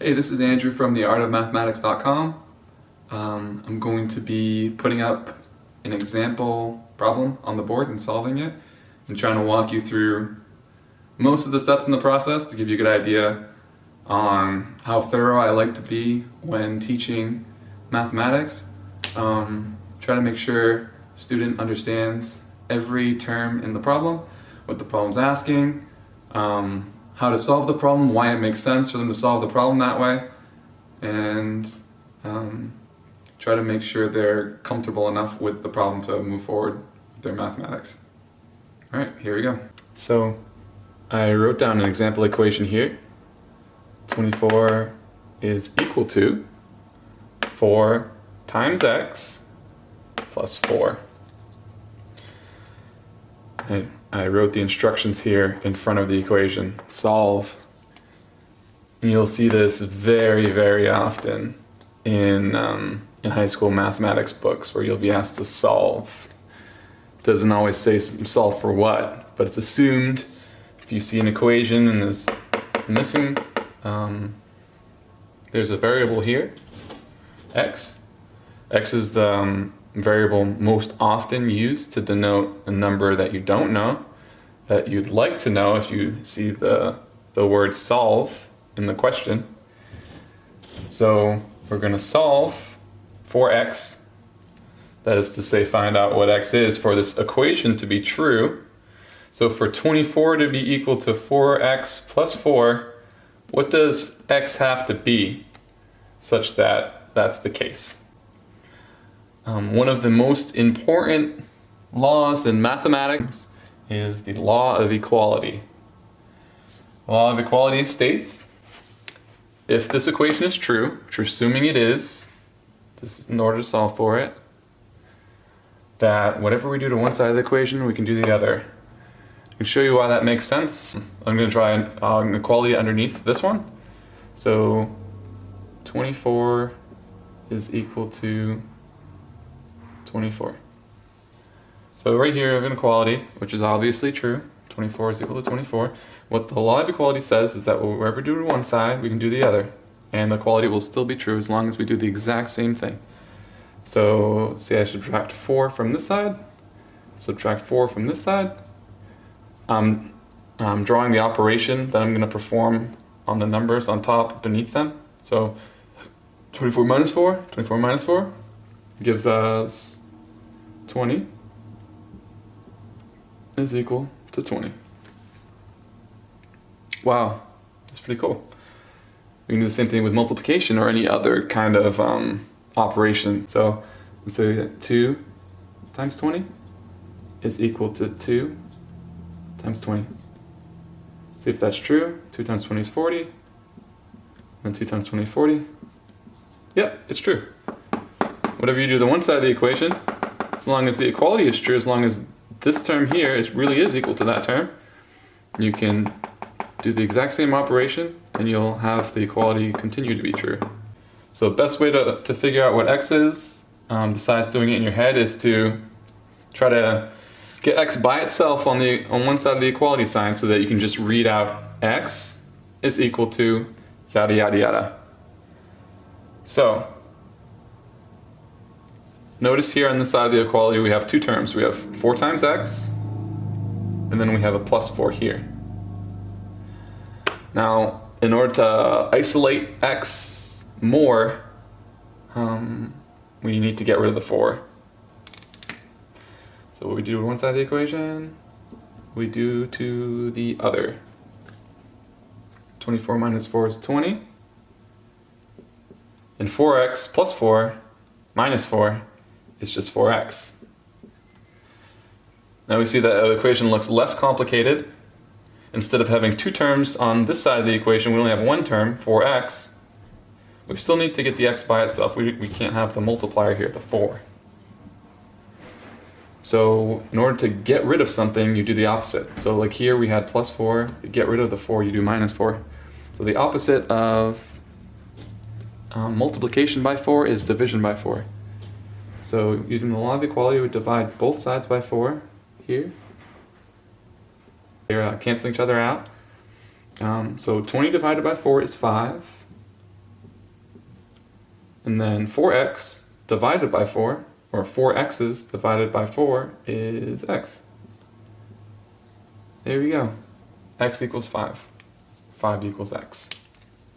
Hey, this is Andrew from theartofmathematics.com. I'm going to be putting up an example problem on the board and solving it and trying to walk you through most of the steps in the process to give you a good idea on how thorough I like to be when teaching mathematics. Try to make sure the student understands every term in the problem, what the problem's asking, how to solve the problem, why it makes sense for them to solve the problem that way, and try to make sure they're comfortable enough with the problem to move forward with their mathematics. All right, here we go. So I wrote down an example equation here. 24 is equal to 4 times x plus 4. I wrote the instructions here in front of the equation, solve. And you'll see this very, very often in high school mathematics books where you'll be asked to solve. It doesn't always say solve for what, but it's assumed if you see an equation and there's missing, there's a variable here, x. X is the variable most often used to denote a number that you don't know, that you'd like to know if you see the word solve in the question. So we're going to solve for x, that is to say find out what x is for this equation to be true. So for 24 to be equal to 4x plus 4, what does x have to be such that that's the case? One of the most important laws in mathematics is the law of equality. The law of equality states if this equation is true, which we're assuming it is, in order to solve for it, that whatever we do to one side of the equation, we can do the other. I can show you why that makes sense. I'm going to try an equality underneath this one. So 24 is equal to 24. So right here I have an equality, which is obviously true. 24 is equal to 24. What the law of equality says is that whatever we do to one side, we can do the other. And the equality will still be true as long as we do the exact same thing. So say I subtract 4 from this side, subtract 4 from this side. I'm drawing the operation that I'm going to perform on the numbers on top beneath them. So 24 minus 4, 24 minus 4 gives us 20 is equal to 20. Wow, that's pretty cool. We can do the same thing with multiplication or any other kind of operation. So let's say that 2 times 20 is equal to 2 times 20. See if that's true. 2 times 20 is 40. And 2 times 20 is 40. Yep, it's true. Whatever you do to one side of the equation, as long as the equality is true, as long as this term here really is equal to that term, you can do the exact same operation and you'll have the equality continue to be true. So the best way to figure out what x is, besides doing it in your head, is to try to get x by itself on one side of the equality sign so that you can just read out x is equal to yada yada yada. So notice here on the side of the equality we have two terms. We have 4 times x, and then we have a plus 4 here. Now, in order to isolate x more, we need to get rid of the 4. So what we do to one side of the equation, we do to the other. 24 minus 4 is 20. And 4x plus 4 minus 4 is just 4x. Now we see that the equation looks less complicated. Instead of having 2 terms on this side of the equation, we only have 1 term, 4x. We still need to get the x by itself. We can't have the multiplier here, the 4. So in order to get rid of something, you do the opposite. So like here we had plus 4, to get rid of the 4, you do minus 4. So the opposite of multiplication by 4 is division by 4. So using the law of equality, we divide both sides by 4 here. They're canceling each other out. So 20 divided by 4 is 5. And then 4x divided by 4, or 4x's divided by 4 is x. There we go. X equals 5. 5 equals x.